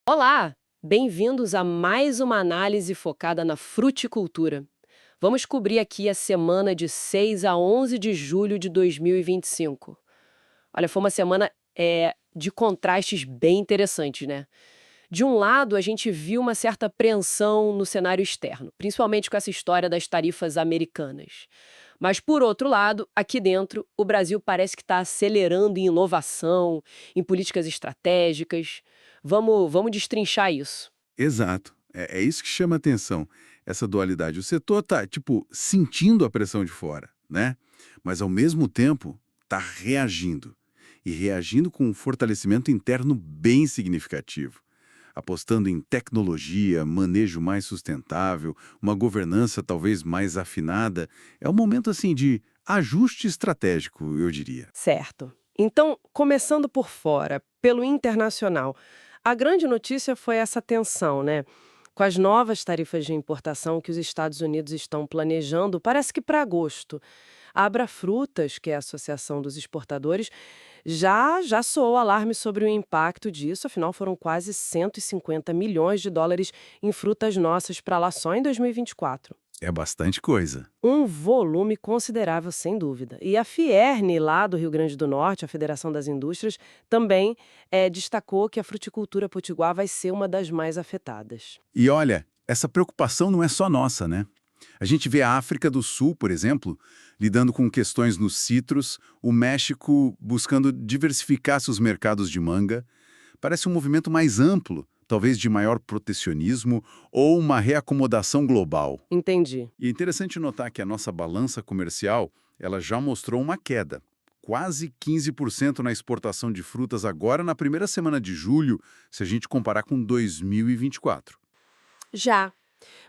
Olá! Bem-vindos a mais uma análise focada na fruticultura. Vamos cobrir aqui a semana de 6 a 11 de julho de 2025. Olha, foi uma semana de contrastes bem interessantes, né? De um lado, a gente viu uma certa apreensão no cenário externo, principalmente com essa história das tarifas americanas. Mas, por outro lado, aqui dentro, o Brasil parece que está acelerando em inovação, em políticas estratégicas. Vamos destrinchar isso. Exato. É isso que chama atenção, essa dualidade. O setor tá, sentindo a pressão de fora, né? Mas, ao mesmo tempo, tá reagindo. E reagindo com um fortalecimento interno bem significativo. Apostando em tecnologia, manejo mais sustentável, uma governança talvez mais afinada. É um momento, assim, de ajuste estratégico, eu diria. Certo. Então, começando por fora, pelo internacional, a grande notícia foi essa tensão, né? Com as novas tarifas de importação que os Estados Unidos estão planejando, parece que para agosto. A Abra Frutas, que é a Associação dos Exportadores, já soou alarme sobre o impacto disso, afinal foram quase 150 milhões de dólares em frutas nossas para lá só em 2024. É bastante coisa. Um volume considerável, sem dúvida. E a Fierne, lá do Rio Grande do Norte, a Federação das Indústrias, também destacou que a fruticultura potiguar vai ser uma das mais afetadas. E olha, essa preocupação não é só nossa, né? A gente vê a África do Sul, por exemplo, lidando com questões nos citros, o México buscando diversificar seus mercados de manga. Parece um movimento mais amplo, talvez de maior protecionismo ou uma reacomodação global. Entendi. E é interessante notar que a nossa balança comercial, ela já mostrou uma queda. Quase 15% na exportação de frutas agora na primeira semana de julho, se a gente comparar com 2024. Já.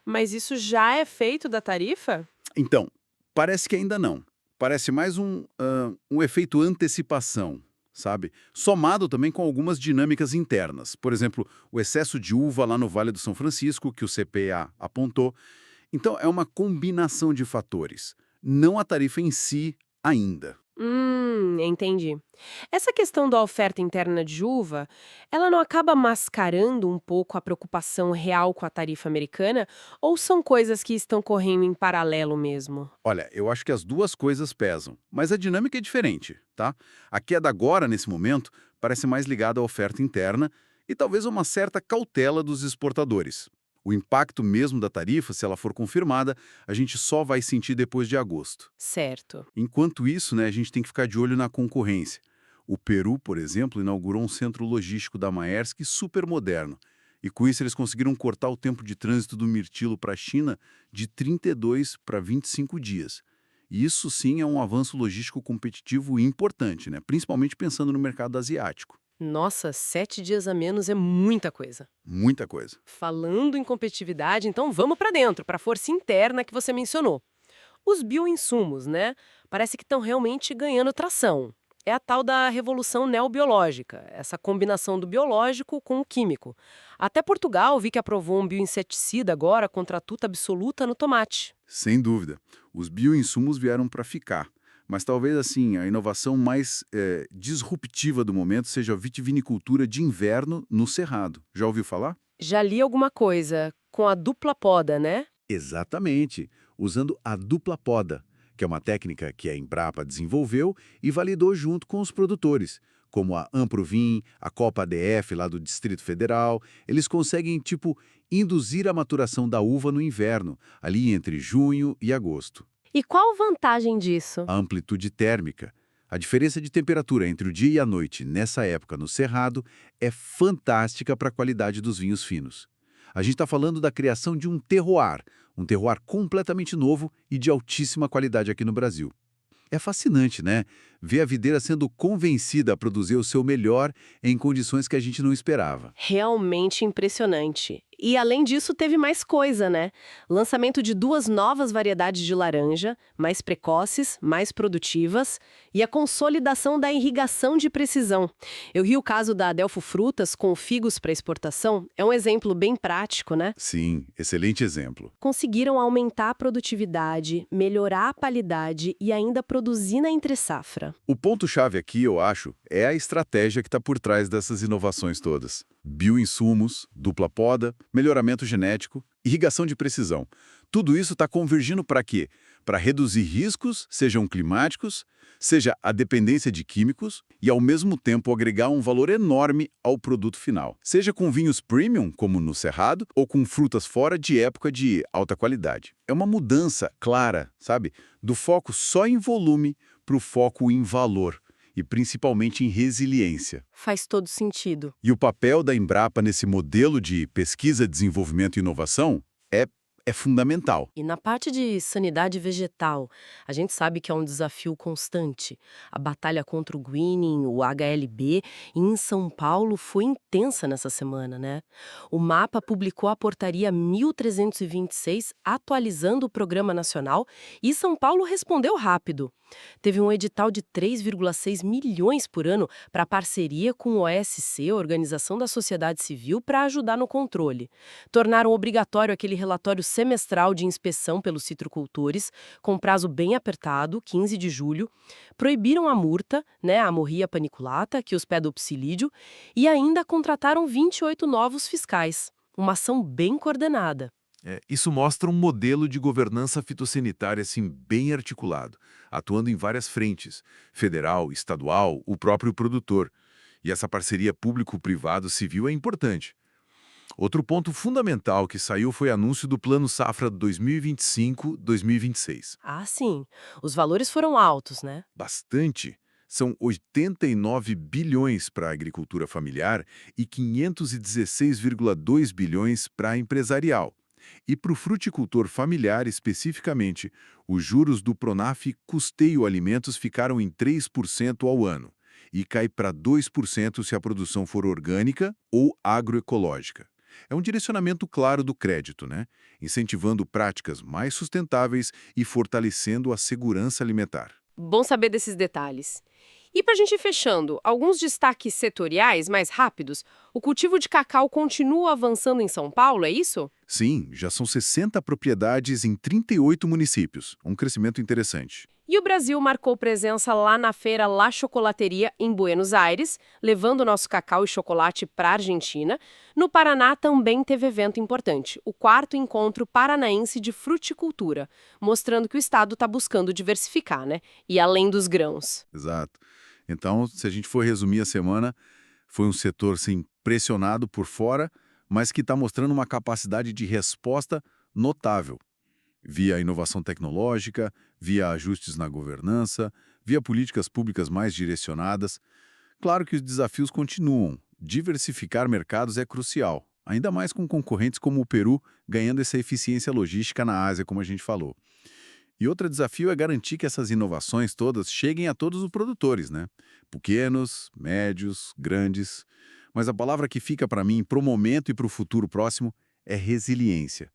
Mas isso já é feito da tarifa? Então, parece que ainda não. Parece mais um efeito antecipação, sabe? Somado também com algumas dinâmicas internas. Por exemplo, o excesso de uva lá no Vale do São Francisco, que o CPA apontou. Então, é uma combinação de fatores, não a tarifa em si ainda. Entendi. Essa questão da oferta interna de uva, ela não acaba mascarando um pouco a preocupação real com a tarifa americana? Ou são coisas que estão correndo em paralelo mesmo? Olha, eu acho que as duas coisas pesam, mas a dinâmica é diferente, tá? A queda agora, nesse momento, parece mais ligada à oferta interna e talvez a uma certa cautela dos exportadores. O impacto mesmo da tarifa, se ela for confirmada, a gente só vai sentir depois de agosto. Certo. Enquanto isso, né, a gente tem que ficar de olho na concorrência. O Peru, por exemplo, inaugurou um centro logístico da Maersk super moderno. E com isso eles conseguiram cortar o tempo de trânsito do mirtilo para a China de 32 para 25 dias. E isso sim é um avanço logístico competitivo importante, né? Principalmente pensando no mercado asiático. Nossa, 7 dias a menos é muita coisa. Muita coisa. Falando em competitividade, então vamos para dentro, para a força interna que você mencionou. Os bioinsumos, né? Parece que estão realmente ganhando tração. É a tal da revolução neobiológica, essa combinação do biológico com o químico. Até Portugal vi que aprovou um bioinseticida agora contra a tuta absoluta no tomate. Sem dúvida. Os bioinsumos vieram para ficar. Mas talvez assim, a inovação mais disruptiva do momento seja a vitivinicultura de inverno no Cerrado. Já ouviu falar? Já li alguma coisa com a dupla poda, né? Exatamente, usando a dupla poda, que é uma técnica que a Embrapa desenvolveu e validou junto com os produtores, como a Amprovin, a Copa ADF lá do Distrito Federal. Eles conseguem, induzir a maturação da uva no inverno, ali entre junho e agosto. E qual vantagem disso? A amplitude térmica. A diferença de temperatura entre o dia e a noite nessa época no Cerrado é fantástica para a qualidade dos vinhos finos. A gente está falando da criação de um terroir completamente novo e de altíssima qualidade aqui no Brasil. É fascinante, né? Ver a videira sendo convencida a produzir o seu melhor em condições que a gente não esperava. Realmente impressionante. E além disso, teve mais coisa, né? Lançamento de 2 novas variedades de laranja, mais precoces, mais produtivas, e a consolidação da irrigação de precisão. Eu vi o caso da Adelfo Frutas com figos para exportação, é um exemplo bem prático, né? Sim, excelente exemplo. Conseguiram aumentar a produtividade, melhorar a qualidade e ainda produzir na entre-safra. O ponto-chave aqui, eu acho, é a estratégia que está por trás dessas inovações todas. bioinsumos, dupla poda, melhoramento genético, irrigação de precisão. Tudo isso está convergindo para quê? Para reduzir riscos, sejam climáticos, seja a dependência de químicos e, ao mesmo tempo, agregar um valor enorme ao produto final. Seja com vinhos premium, como no Cerrado, ou com frutas fora de época de alta qualidade. É uma mudança clara, sabe? Do foco só em volume para o foco em valor. E principalmente em resiliência. Faz todo sentido. E o papel da Embrapa nesse modelo de pesquisa, desenvolvimento e inovação é fundamental. E na parte de sanidade vegetal, a gente sabe que é um desafio constante. A batalha contra o greening, o HLB, em São Paulo foi intensa nessa semana, né? O MAPA publicou a portaria 1326, atualizando o programa nacional, e São Paulo respondeu rápido. Teve um edital de 3,6 milhões por ano para parceria com o OSC, Organização da Sociedade Civil, para ajudar no controle. Tornaram obrigatório aquele relatório semestral de inspeção pelos citricultores, com prazo bem apertado, 15 de julho. Proibiram a murta, né, a morria paniculata, que hospeda o psilídeo, e ainda contrataram 28 novos fiscais. Uma ação bem coordenada. Isso mostra um modelo de governança fitossanitária assim, bem articulado, atuando em várias frentes, federal, estadual, o próprio produtor. E essa parceria público-privado-civil é importante. Outro ponto fundamental que saiu foi o anúncio do Plano Safra 2025-2026. Ah, sim. Os valores foram altos, né? Bastante. São 89 bilhões para a agricultura familiar e 516,2 bilhões para a empresarial. E para o fruticultor familiar especificamente, os juros do Pronaf Custeio Alimentos ficaram em 3% ao ano e cai para 2% se a produção for orgânica ou agroecológica. É um direcionamento claro do crédito, né? Incentivando práticas mais sustentáveis e fortalecendo a segurança alimentar. Bom saber desses detalhes. E para a gente ir fechando, alguns destaques setoriais mais rápidos. O cultivo de cacau continua avançando em São Paulo, é isso? Sim, já são 60 propriedades em 38 municípios. Um crescimento interessante. E o Brasil marcou presença lá na feira La Chocolateria, em Buenos Aires, levando nosso cacau e chocolate para a Argentina. No Paraná também teve evento importante, o 4º Encontro Paranaense de Fruticultura, mostrando que o estado está buscando diversificar, né? E além dos grãos. Exato. Então, se a gente for resumir a semana, foi um setor sim, pressionado por fora, mas que está mostrando uma capacidade de resposta notável. Via inovação tecnológica, via ajustes na governança, via políticas públicas mais direcionadas. Claro que os desafios continuam. Diversificar mercados é crucial, ainda mais com concorrentes como o Peru ganhando essa eficiência logística na Ásia, como a gente falou. E outro desafio é garantir que essas inovações todas cheguem a todos os produtores, né? Pequenos, médios, grandes. Mas a palavra que fica para mim, para o momento e para o futuro próximo, é resiliência.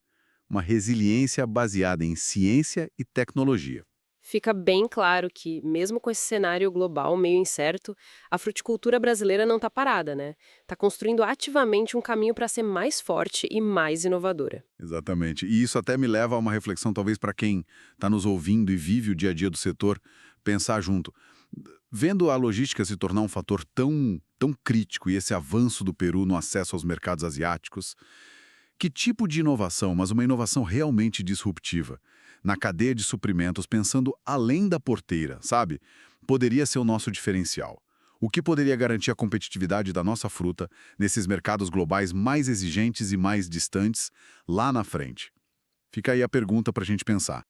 Uma resiliência baseada em ciência e tecnologia. Fica bem claro que, mesmo com esse cenário global meio incerto, a fruticultura brasileira não está parada, né? Está construindo ativamente um caminho para ser mais forte e mais inovadora. Exatamente. E isso até me leva a uma reflexão, talvez, para quem está nos ouvindo e vive o dia a dia do setor, pensar junto. Vendo a logística se tornar um fator tão crítico e esse avanço do Peru no acesso aos mercados asiáticos, que tipo de inovação, mas uma inovação realmente disruptiva, na cadeia de suprimentos, pensando além da porteira, sabe? Poderia ser o nosso diferencial. O que poderia garantir a competitividade da nossa fruta nesses mercados globais mais exigentes e mais distantes lá na frente? Fica aí a pergunta para a gente pensar.